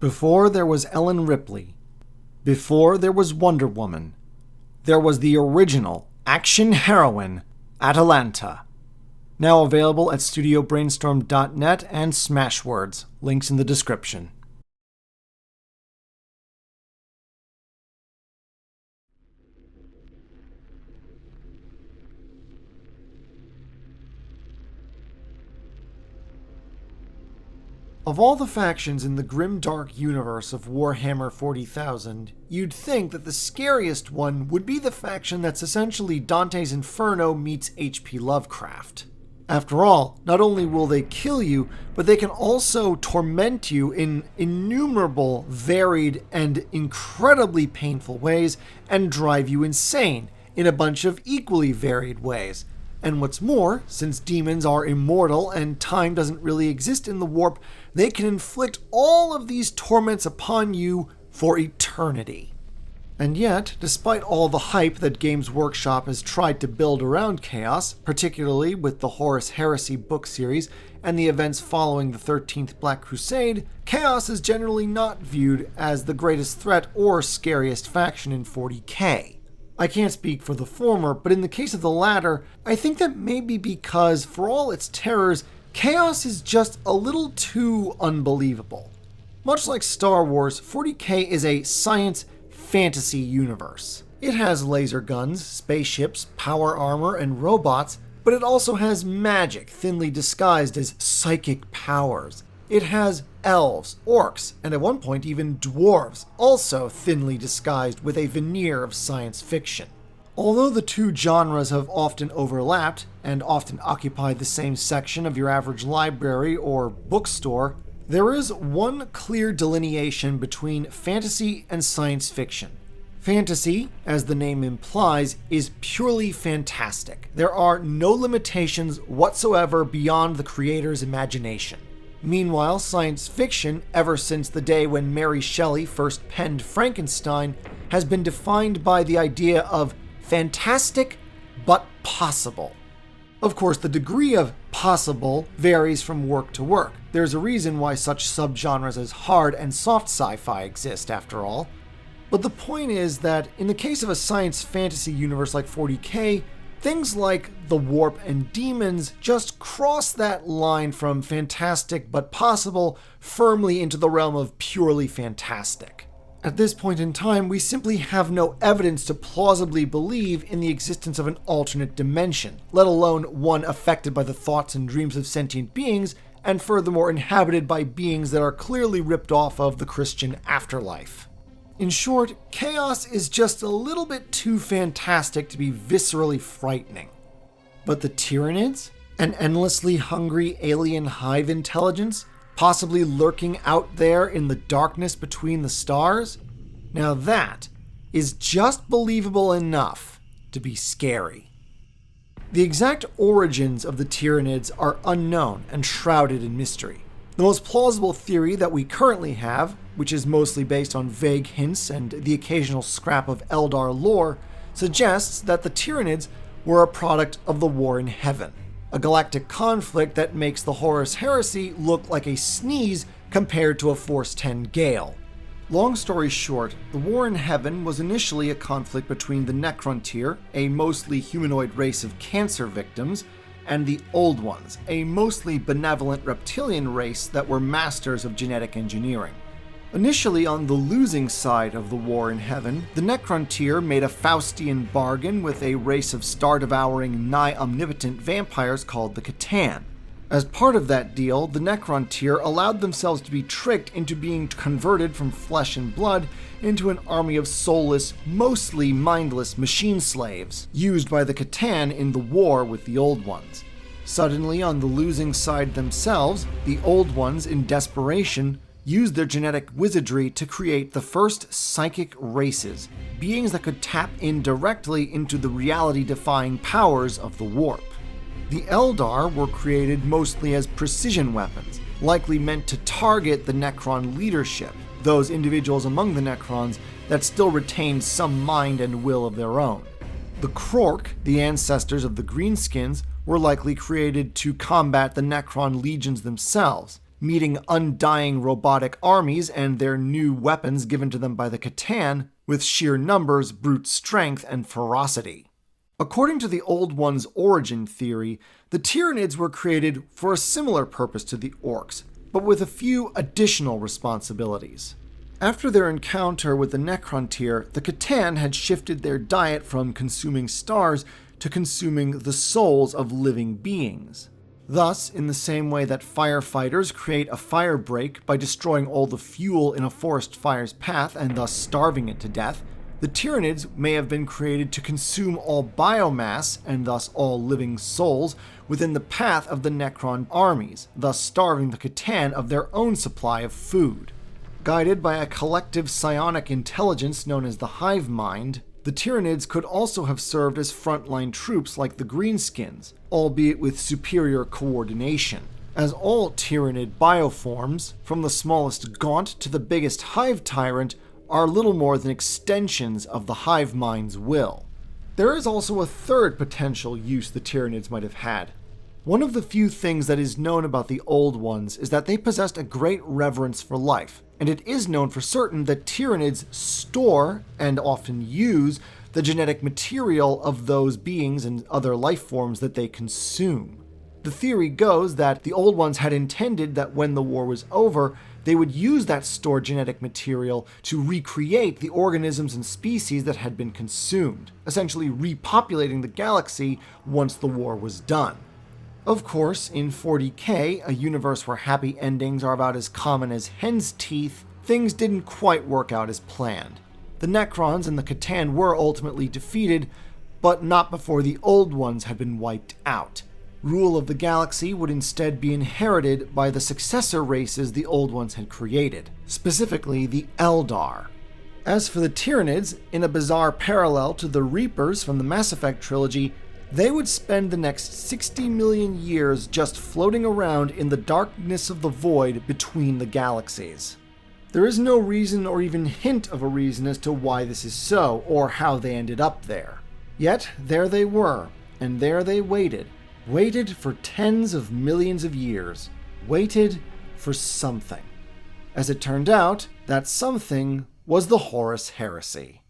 Before there was Ellen Ripley. Before there was Wonder Woman. There was the original action heroine, Atalanta. Now available at studiobrainstorm.net and Smashwords. Links in the description. Of all the factions in the grim-dark universe of Warhammer 40,000, you'd think that the scariest one would be the faction that's essentially Dante's Inferno meets H.P. Lovecraft. After all, not only will they kill you, but they can also torment you in innumerable, varied, and incredibly painful ways, and drive you insane in a bunch of equally varied ways. And what's more, since demons are immortal and time doesn't really exist in the warp, they can inflict all of these torments upon you for eternity. And yet, despite all the hype that Games Workshop has tried to build around Chaos, particularly with the Horus Heresy book series and the events following the 13th Black Crusade, Chaos is generally not viewed as the greatest threat or scariest faction in 40k. I can't speak for the former, but in the case of the latter, I think that may be because, for all its terrors, Chaos is just a little too unbelievable. Much like Star Wars, 40k is a science fantasy universe. It has laser guns, spaceships, power armor, and robots, but it also has magic thinly disguised as psychic powers. It has elves, orcs, and at one point even dwarves, also thinly disguised with a veneer of science fiction. Although the two genres have often overlapped, and often occupied the same section of your average library or bookstore, there is one clear delineation between fantasy and science fiction. Fantasy, as the name implies, is purely fantastic. There are no limitations whatsoever beyond the creator's imagination. Meanwhile, science fiction, ever since the day when Mary Shelley first penned Frankenstein, has been defined by the idea of fantastic but possible. Of course, the degree of possible varies from work to work. There's a reason why such subgenres as hard and soft sci-fi exist, after all. But the point is that in the case of a science fantasy universe like 40k, things like the warp and demons just cross that line from fantastic but possible firmly into the realm of purely fantastic. At this point in time, we simply have no evidence to plausibly believe in the existence of an alternate dimension, let alone one affected by the thoughts and dreams of sentient beings, and furthermore inhabited by beings that are clearly ripped off of the Christian afterlife. In short, Chaos is just a little bit too fantastic to be viscerally frightening. But the Tyranids? An endlessly hungry alien hive intelligence? Possibly lurking out there in the darkness between the stars? Now that is just believable enough to be scary. The exact origins of the Tyranids are unknown and shrouded in mystery. The most plausible theory that we currently have, which is mostly based on vague hints and the occasional scrap of Eldar lore, suggests that the Tyranids were a product of the War in Heaven, a galactic conflict that makes the Horus Heresy look like a sneeze compared to a Force 10 gale. Long story short, the War in Heaven was initially a conflict between the Necrontyr, a mostly humanoid race of cancer victims, and the Old Ones, a mostly benevolent reptilian race that were masters of genetic engineering. Initially on the losing side of the War in Heaven, the Necrontyr made a Faustian bargain with a race of star-devouring, nigh-omnipotent vampires called the Catan. As part of that deal, the Necrontyr allowed themselves to be tricked into being converted from flesh and blood into an army of soulless, mostly mindless machine slaves, used by the Catan in the war with the Old Ones. Suddenly, on the losing side themselves, the Old Ones, in desperation, used their genetic wizardry to create the first psychic races, beings that could tap in directly into the reality-defying powers of the warp. The Eldar were created mostly as precision weapons, likely meant to target the Necron leadership, those individuals among the Necrons that still retained some mind and will of their own. The Krork, the ancestors of the Greenskins, were likely created to combat the Necron legions themselves, meeting undying robotic armies and their new weapons given to them by the Catan with sheer numbers, brute strength, and ferocity. According to the Old One's origin theory, the Tyranids were created for a similar purpose to the Orcs, but with a few additional responsibilities. After their encounter with the Necrontyr, the Catan had shifted their diet from consuming stars to consuming the souls of living beings. Thus, in the same way that firefighters create a fire break by destroying all the fuel in a forest fire's path and thus starving it to death, the Tyranids may have been created to consume all biomass, and thus all living souls, within the path of the Necron armies, thus starving the Catan of their own supply of food. Guided by a collective psionic intelligence known as the Hive Mind, the Tyranids could also have served as frontline troops like the Greenskins, albeit with superior coordination, as all Tyranid bioforms, from the smallest Gaunt to the biggest Hive Tyrant, are little more than extensions of the Hive Mind's will. There is also a third potential use the Tyranids might have had. One of the few things that is known about the Old Ones is that they possessed a great reverence for life, and it is known for certain that Tyranids store, and often use, the genetic material of those beings and other life forms that they consume. The theory goes that the Old Ones had intended that when the war was over, they would use that stored genetic material to recreate the organisms and species that had been consumed, essentially repopulating the galaxy once the war was done. Of course, in 40K, a universe where happy endings are about as common as hen's teeth, things didn't quite work out as planned. The Necrons and the Catan were ultimately defeated, but not before the Old Ones had been wiped out. Rule of the galaxy would instead be inherited by the successor races the Old Ones had created, specifically the Eldar. As for the Tyranids, in a bizarre parallel to the Reapers from the Mass Effect trilogy, they would spend the next 60 million years just floating around in the darkness of the void between the galaxies. There is no reason or even hint of a reason as to why this is so, or how they ended up there. Yet, there they were, and there they waited for tens of millions of years, waited for something. As it turned out, that something was the Horus Heresy.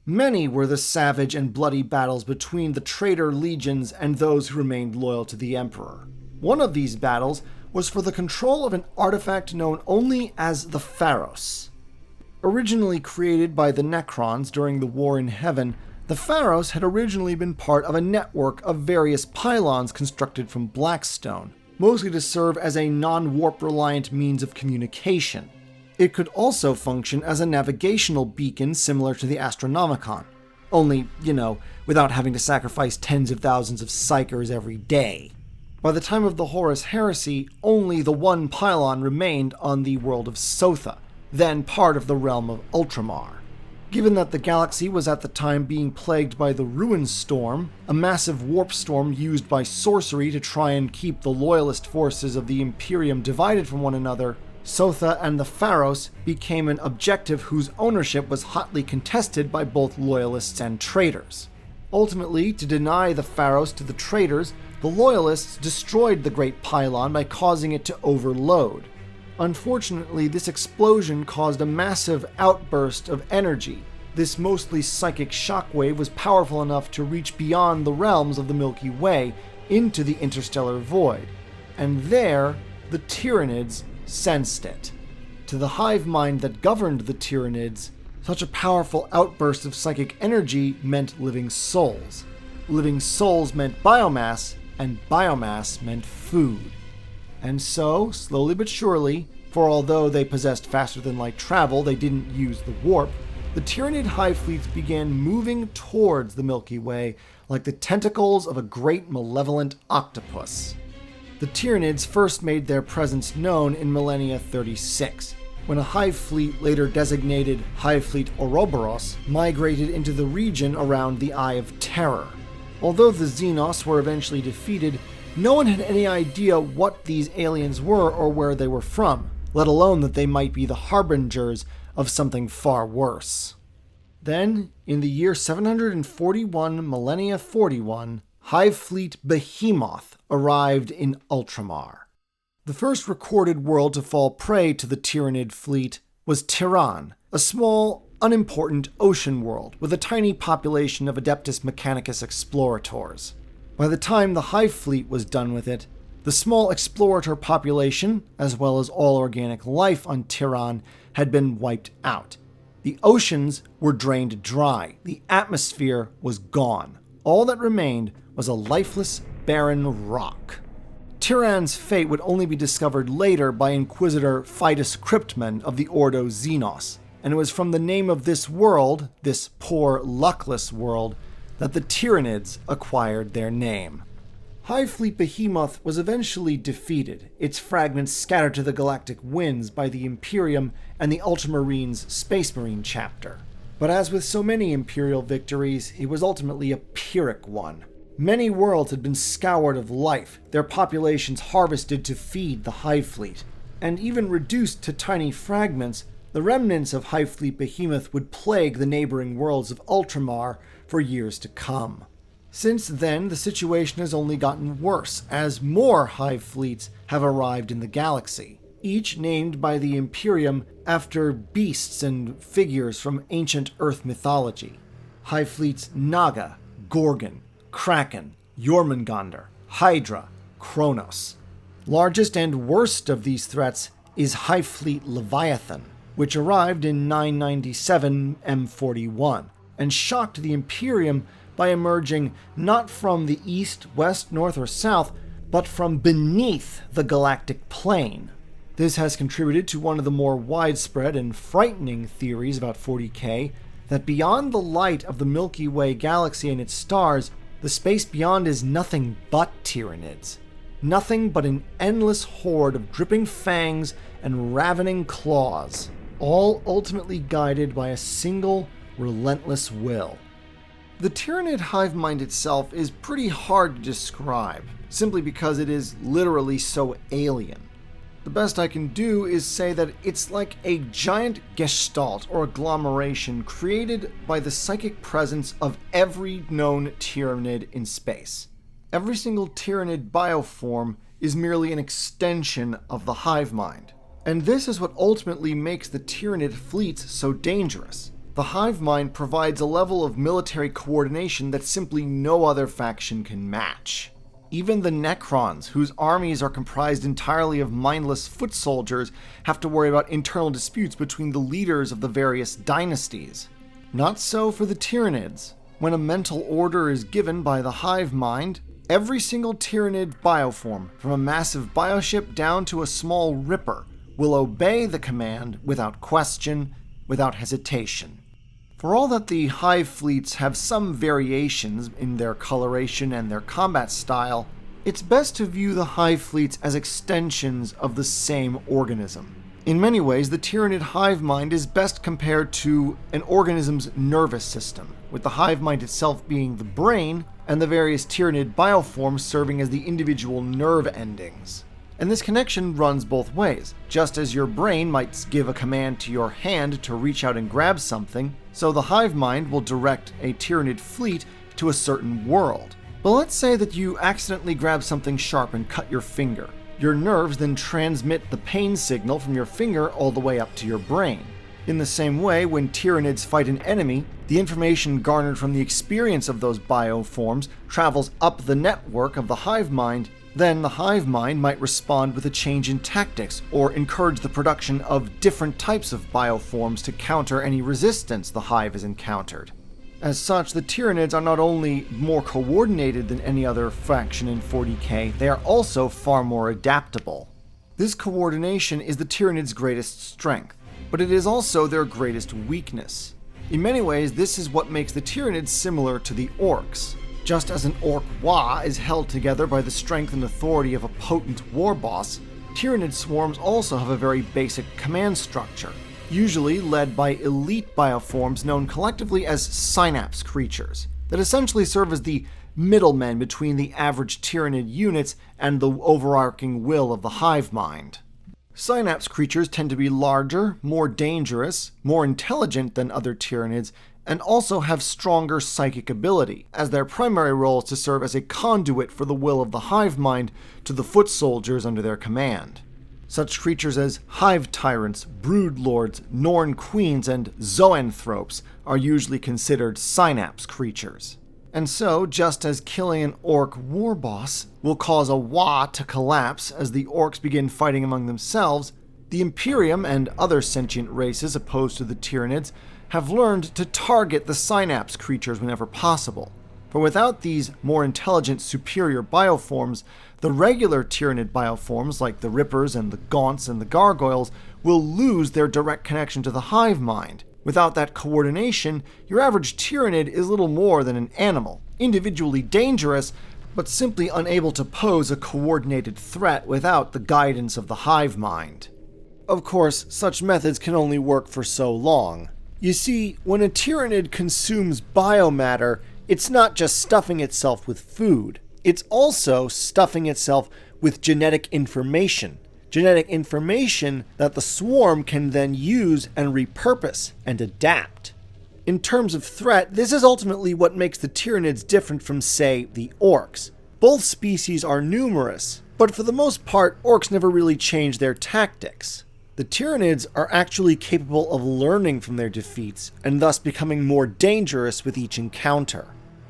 Many were the savage and bloody battles between the traitor legions and those who remained loyal to the Emperor. One of these battles was for the control of an artifact known only as the Pharos. Originally created by the Necrons during the War in Heaven, the Pharos had originally been part of a network of various pylons constructed from Blackstone, mostly to serve as a non-warp reliant means of communication. It could also function as a navigational beacon similar to the Astronomicon, only, without having to sacrifice tens of thousands of psychers every day. By the time of the Horus Heresy, only the one pylon remained on the world of Sotha, then part of the realm of Ultramar. Given that the galaxy was at the time being plagued by the Ruin Storm, a massive warp storm used by sorcery to try and keep the loyalist forces of the Imperium divided from one another, Sotha and the Pharos became an objective whose ownership was hotly contested by both loyalists and traitors. Ultimately, to deny the Pharos to the traitors, the loyalists destroyed the Great Pylon by causing it to overload. Unfortunately, this explosion caused a massive outburst of energy. This mostly psychic shockwave was powerful enough to reach beyond the realms of the Milky Way into the interstellar void. And there, the Tyranids sensed it. To the hive mind that governed the Tyranids, such a powerful outburst of psychic energy meant living souls. Living souls meant biomass, and biomass meant food. And so, slowly but surely, for although they possessed faster-than-light travel, they didn't use the warp, the Tyranid-Hive Fleets began moving towards the Milky Way like the tentacles of a great malevolent octopus. The Tyranids first made their presence known in Millennia 36, when a Hive Fleet later designated Hive Fleet Ouroboros migrated into the region around the Eye of Terror. Although the Xenos were eventually defeated, no one had any idea what these aliens were or where they were from, let alone that they might be the harbingers of something far worse. Then, in the year 741 Millennia 41, Hive Fleet Behemoth arrived in Ultramar. The first recorded world to fall prey to the Tyranid fleet was Tiran, a small, unimportant ocean world with a tiny population of Adeptus Mechanicus explorators. By the time the Hive fleet was done with it, the small explorator population, as well as all organic life on Tiran, had been wiped out. The oceans were drained dry. The atmosphere was gone. All that remained was a lifeless, barren rock. Tiran's fate would only be discovered later by Inquisitor Fidus Cryptman of the Ordo Xenos, and it was from the name of this world, this poor, luckless world, that the Tyranids acquired their name. Hive Fleet Behemoth was eventually defeated, its fragments scattered to the galactic winds by the Imperium and the Ultramarines' Space Marine chapter. But as with so many Imperial victories, it was ultimately a Pyrrhic one. Many worlds had been scoured of life, their populations harvested to feed the Hive Fleet, and even reduced to tiny fragments, the remnants of Hive Fleet Behemoth would plague the neighboring worlds of Ultramar for years to come. Since then, the situation has only gotten worse, as more Hive Fleets have arrived in the galaxy, each named by the Imperium after beasts and figures from ancient Earth mythology. Hive Fleets Naga, Gorgon, Kraken, Jormungandr, Hydra, Kronos. Largest and worst of these threats is Hive Fleet Leviathan, which arrived in 997 M41, and shocked the Imperium by emerging not from the east, west, north, or south, but from beneath the galactic plane. This has contributed to one of the more widespread and frightening theories about 40K, that beyond the light of the Milky Way galaxy and its stars, the space beyond is nothing but Tyranids. Nothing but an endless horde of dripping fangs and ravening claws, all ultimately guided by a single, relentless will. The Tyranid hive mind itself is pretty hard to describe, simply because it is literally so alien. The best I can do is say that it's like a giant gestalt or agglomeration created by the psychic presence of every known Tyranid in space. Every single Tyranid bioform is merely an extension of the hive mind. And this is what ultimately makes the Tyranid fleets so dangerous. The hive mind provides a level of military coordination that simply no other faction can match. Even the Necrons, whose armies are comprised entirely of mindless foot soldiers, have to worry about internal disputes between the leaders of the various dynasties. Not so for the Tyranids. When a mental order is given by the hive mind, every single Tyranid bioform, from a massive bioship down to a small ripper, will obey the command without question, without hesitation. For all that the hive fleets have some variations in their coloration and their combat style, it's best to view the hive fleets as extensions of the same organism. In many ways, the Tyranid hive mind is best compared to an organism's nervous system, with the hive mind itself being the brain and the various Tyranid bioforms serving as the individual nerve endings. And this connection runs both ways. Just as your brain might give a command to your hand to reach out and grab something, so the hive mind will direct a Tyranid fleet to a certain world. But let's say that you accidentally grab something sharp and cut your finger. Your nerves then transmit the pain signal from your finger all the way up to your brain. In the same way, when Tyranids fight an enemy, the information garnered from the experience of those bioforms travels up the network of the hive mind. Then the hive mind might respond with a change in tactics or encourage the production of different types of bioforms to counter any resistance the hive has encountered. As such, the Tyranids are not only more coordinated than any other faction in 40K, they are also far more adaptable. This coordination is the Tyranids' greatest strength, but it is also their greatest weakness. In many ways, this is what makes the Tyranids similar to the Orcs. Just as an Orc Wa is held together by the strength and authority of a potent war boss, Tyranid swarms also have a very basic command structure, usually led by elite bioforms known collectively as Synapse Creatures, that essentially serve as the middlemen between the average Tyranid units and the overarching will of the hive mind. Synapse Creatures tend to be larger, more dangerous, more intelligent than other Tyranids, and also have stronger psychic ability, as their primary role is to serve as a conduit for the will of the hive mind to the foot soldiers under their command. Such creatures as hive tyrants, brood lords, Norn queens, and zoanthropes are usually considered synapse creatures. And so, just as killing an orc war boss will cause a Wa to collapse as the orcs begin fighting among themselves, the Imperium and other sentient races opposed to the Tyranids have learned to target the Synapse creatures whenever possible. For without these more intelligent, superior bioforms, the regular Tyranid bioforms like the Rippers and the Gaunts and the Gargoyles will lose their direct connection to the hive mind. Without that coordination, your average Tyranid is little more than an animal, individually dangerous, but simply unable to pose a coordinated threat without the guidance of the hive mind. Of course, such methods can only work for so long. You see, when a Tyranid consumes biomatter, it's not just stuffing itself with food, it's also stuffing itself with genetic information. Genetic information that the swarm can then use and repurpose and adapt. In terms of threat, this is ultimately what makes the Tyranids different from, say, the orcs. Both species are numerous, but for the most part, orcs never really change their tactics. The Tyranids are actually capable of learning from their defeats, and thus becoming more dangerous with each encounter.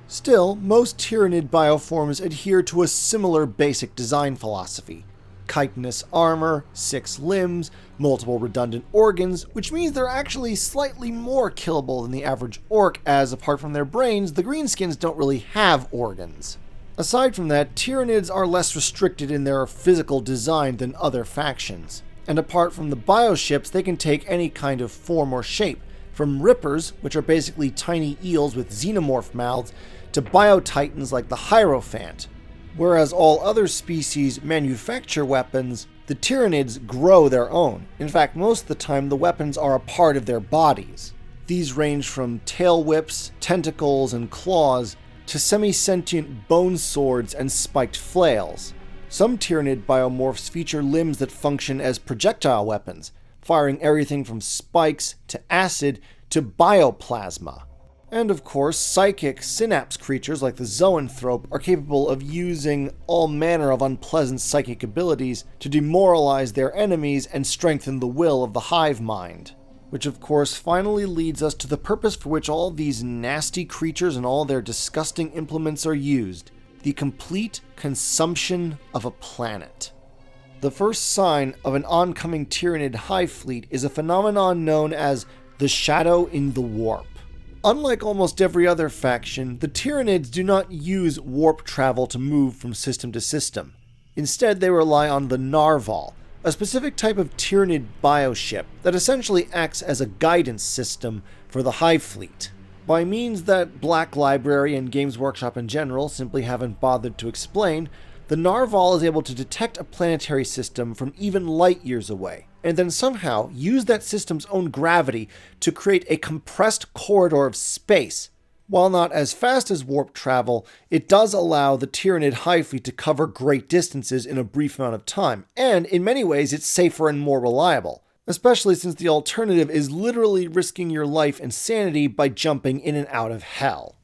Still, most Tyranid bioforms adhere to a similar basic design philosophy. Chitinous armor, 6 limbs, multiple redundant organs, which means they're actually slightly more killable than the average orc, as apart from their brains, the greenskins don't really have organs. Aside from that, Tyranids are less restricted in their physical design than other factions. And apart from the bioships, they can take any kind of form or shape, from Rippers, which are basically tiny eels with xenomorph mouths, to biotitans like the Hierophant. Whereas all other species manufacture weapons, the Tyranids grow their own. In fact, most of the time the weapons are a part of their bodies. These range from tail whips, tentacles, and claws, to semi-sentient bone swords and spiked flails. Some Tyranid biomorphs feature limbs that function as projectile weapons, firing everything from spikes to acid to bioplasma. And of course, psychic synapse creatures like the zoanthrope are capable of using all manner of unpleasant psychic abilities to demoralize their enemies and strengthen the will of the hive mind. Which of course finally leads us to the purpose for which all these nasty creatures and all their disgusting implements are used: the complete consumption of a planet. The first sign of an oncoming Tyranid-Hive fleet is a phenomenon known as the shadow in the warp. Unlike almost every other faction, the Tyranids do not use warp travel to move from system to system. Instead, they rely on the Narval, a specific type of Tyranid bioship that essentially acts as a guidance system for the Hive fleet. By means that Black Library and Games Workshop in general simply haven't bothered to explain, the Narval is able to detect a planetary system from even light years away, and then somehow use that system's own gravity to create a compressed corridor of space. While not as fast as warp travel, it does allow the Tyranid-Hive fleet to cover great distances in a brief amount of time, and in many ways it's safer and more reliable, especially since the alternative is literally risking your life and sanity by jumping in and out of hell.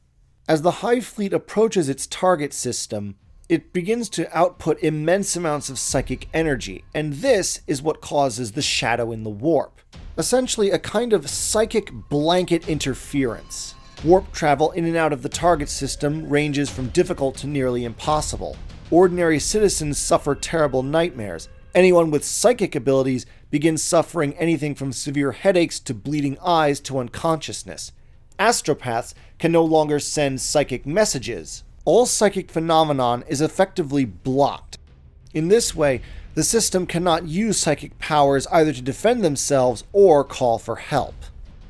As the Hive fleet approaches its target system, it begins to output immense amounts of psychic energy, and this is what causes the shadow in the warp. Essentially a kind of psychic blanket interference. Warp travel in and out of the target system ranges from difficult to nearly impossible. Ordinary citizens suffer terrible nightmares. Anyone with psychic abilities begins suffering anything from severe headaches to bleeding eyes to unconsciousness. Astropaths can no longer send psychic messages. All psychic phenomenon is effectively blocked. In this way, the system cannot use psychic powers either to defend themselves or call for help.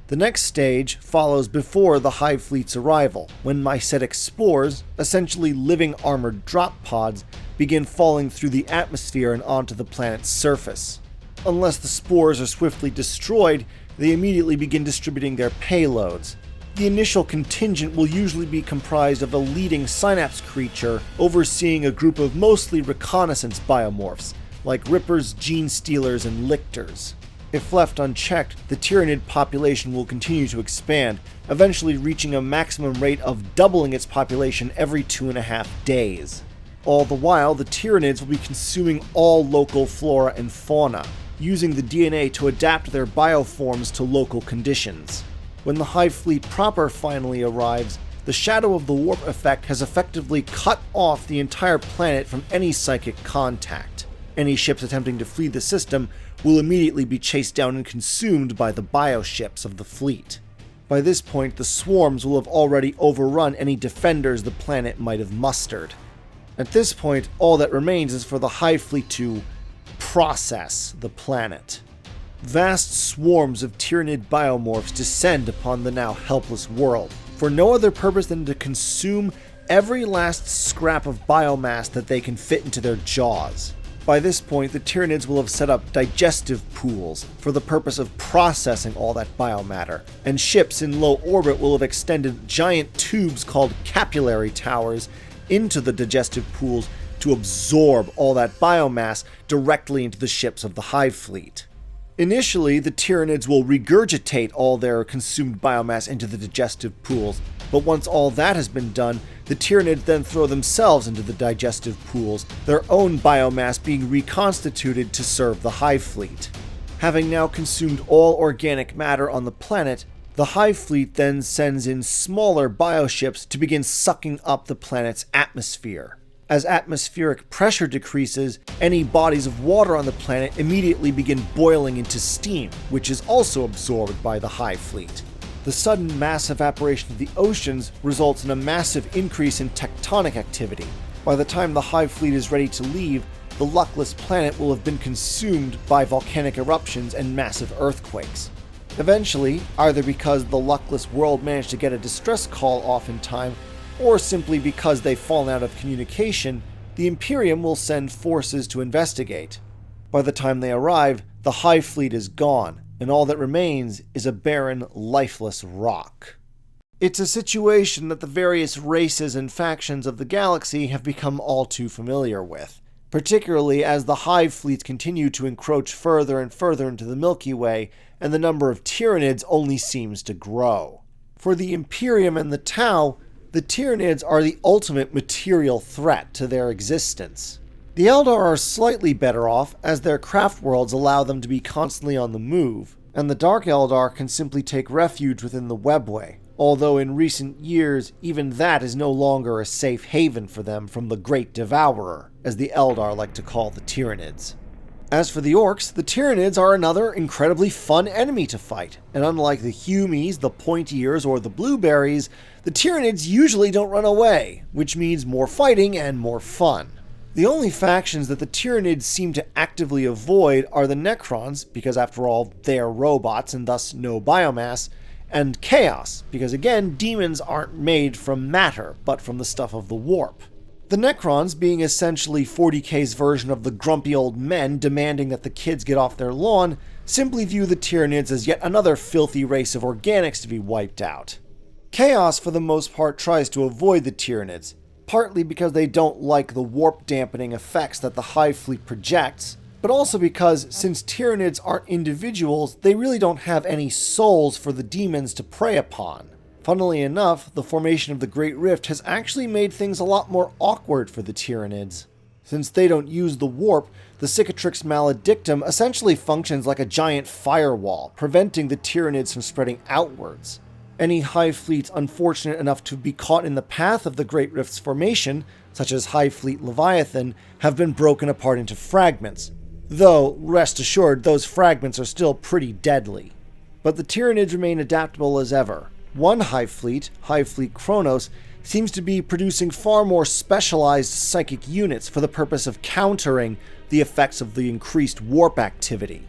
The next stage follows before the Hive fleet's arrival, when mycetic spores, essentially living armored drop pods, begin falling through the atmosphere and onto the planet's surface. Unless the spores are swiftly destroyed, they immediately begin distributing their payloads. The initial contingent will usually be comprised of a leading synapse creature overseeing a group of mostly reconnaissance biomorphs, like Rippers, Gene Stealers, and Lictors. If left unchecked, the Tyranid population will continue to expand, eventually reaching a maximum rate of doubling its population every 2.5 days. All the while, the Tyranids will be consuming all local flora and fauna, using the DNA to adapt their bioforms to local conditions. When the Hive Fleet proper finally arrives, the shadow of the warp effect has effectively cut off the entire planet from any psychic contact. Any ships attempting to flee the system will immediately be chased down and consumed by the bioships of the fleet. By this point, the swarms will have already overrun any defenders the planet might have mustered. At this point, all that remains is for the Hive Fleet to process the planet. Vast swarms of Tyranid biomorphs descend upon the now helpless world, for no other purpose than to consume every last scrap of biomass that they can fit into their jaws. By this point, the Tyranids will have set up digestive pools for the purpose of processing all that biomatter, and ships in low orbit will have extended giant tubes called capillary towers into the digestive pools to absorb all that biomass directly into the ships of the Hive Fleet. Initially, the Tyranids will regurgitate all their consumed biomass into the digestive pools, but once all that has been done, the Tyranids then throw themselves into the digestive pools, their own biomass being reconstituted to serve the Hive Fleet. Having now consumed all organic matter on the planet, the Hive Fleet then sends in smaller bioships to begin sucking up the planet's atmosphere. As atmospheric pressure decreases, any bodies of water on the planet immediately begin boiling into steam, which is also absorbed by the Hive Fleet. The sudden mass evaporation of the oceans results in a massive increase in tectonic activity. By the time the Hive Fleet is ready to leave, the luckless planet will have been consumed by volcanic eruptions and massive earthquakes. Eventually, either because the luckless world managed to get a distress call off in time, or simply because they've fallen out of communication, the Imperium will send forces to investigate. By the time they arrive, the Hive Fleet is gone, and all that remains is a barren, lifeless rock. It's a situation that the various races and factions of the galaxy have become all too familiar with, particularly as the Hive Fleets continue to encroach further and further into the Milky Way, and the number of Tyranids only seems to grow. For the Imperium and the Tau, the Tyranids are the ultimate material threat to their existence. The Eldar are slightly better off, as their craft worlds allow them to be constantly on the move, and the Dark Eldar can simply take refuge within the Webway, although in recent years even that is no longer a safe haven for them from the Great Devourer, as the Eldar like to call the Tyranids. As for the Orcs, the Tyranids are another incredibly fun enemy to fight, and unlike the Humies, the Pointy-Ears, or the Blueberries, the Tyranids usually don't run away, which means more fighting and more fun. The only factions that the Tyranids seem to actively avoid are the Necrons, because after all, they are robots and thus no biomass, and Chaos, because again, demons aren't made from matter, but from the stuff of the warp. The Necrons, being essentially 40K's version of the grumpy old men demanding that the kids get off their lawn, simply view the Tyranids as yet another filthy race of organics to be wiped out. Chaos, for the most part, tries to avoid the Tyranids, partly because they don't like the warp-dampening effects that the Hive Fleet projects, but also because, since Tyranids aren't individuals, they really don't have any souls for the demons to prey upon. Funnily enough, the formation of the Great Rift has actually made things a lot more awkward for the Tyranids. Since they don't use the warp, the Cicatrix Maledictum essentially functions like a giant firewall, preventing the Tyranids from spreading outwards. Any Hive Fleets unfortunate enough to be caught in the path of the Great Rift's formation, such as Hive Fleet Leviathan, have been broken apart into fragments. Though, rest assured, those fragments are still pretty deadly. But the Tyranids remain adaptable as ever. One Hive Fleet Kronos, seems to be producing far more specialized psychic units for the purpose of countering the effects of the increased warp activity.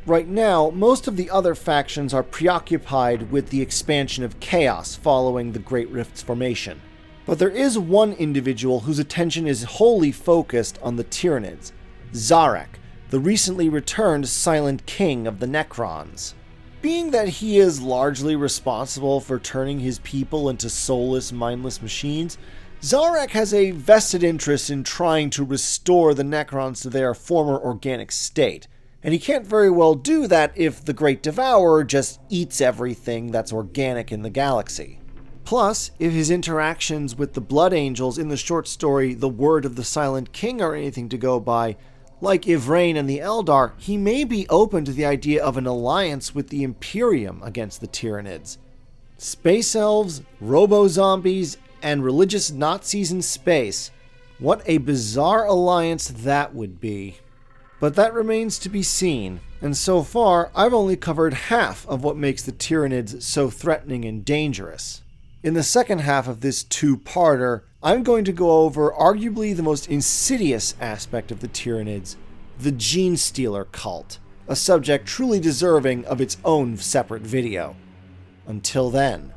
Right now, most of the other factions are preoccupied with the expansion of Chaos following the Great Rift's formation. But there is one individual whose attention is wholly focused on the Tyranids, Zarek, the recently returned Silent King of the Necrons. Being that he is largely responsible for turning his people into soulless, mindless machines, Zarek has a vested interest in trying to restore the Necrons to their former organic state, And he can't very well do that if the Great Devourer just eats everything that's organic in the galaxy. Plus, if his interactions with the Blood Angels in the short story The Word of the Silent King are anything to go by, like Yvraine and the Eldar, he may be open to the idea of an alliance with the Imperium against the Tyranids. Space elves, robo-zombies, and religious Nazis in space. What a bizarre alliance that would be. But that remains to be seen, and so far I've only covered half of what makes the Tyranids so threatening and dangerous. In the second half of this two-parter, I'm going to go over arguably the most insidious aspect of the Tyranids, the Gene Stealer cult, a subject truly deserving of its own separate video. Until then.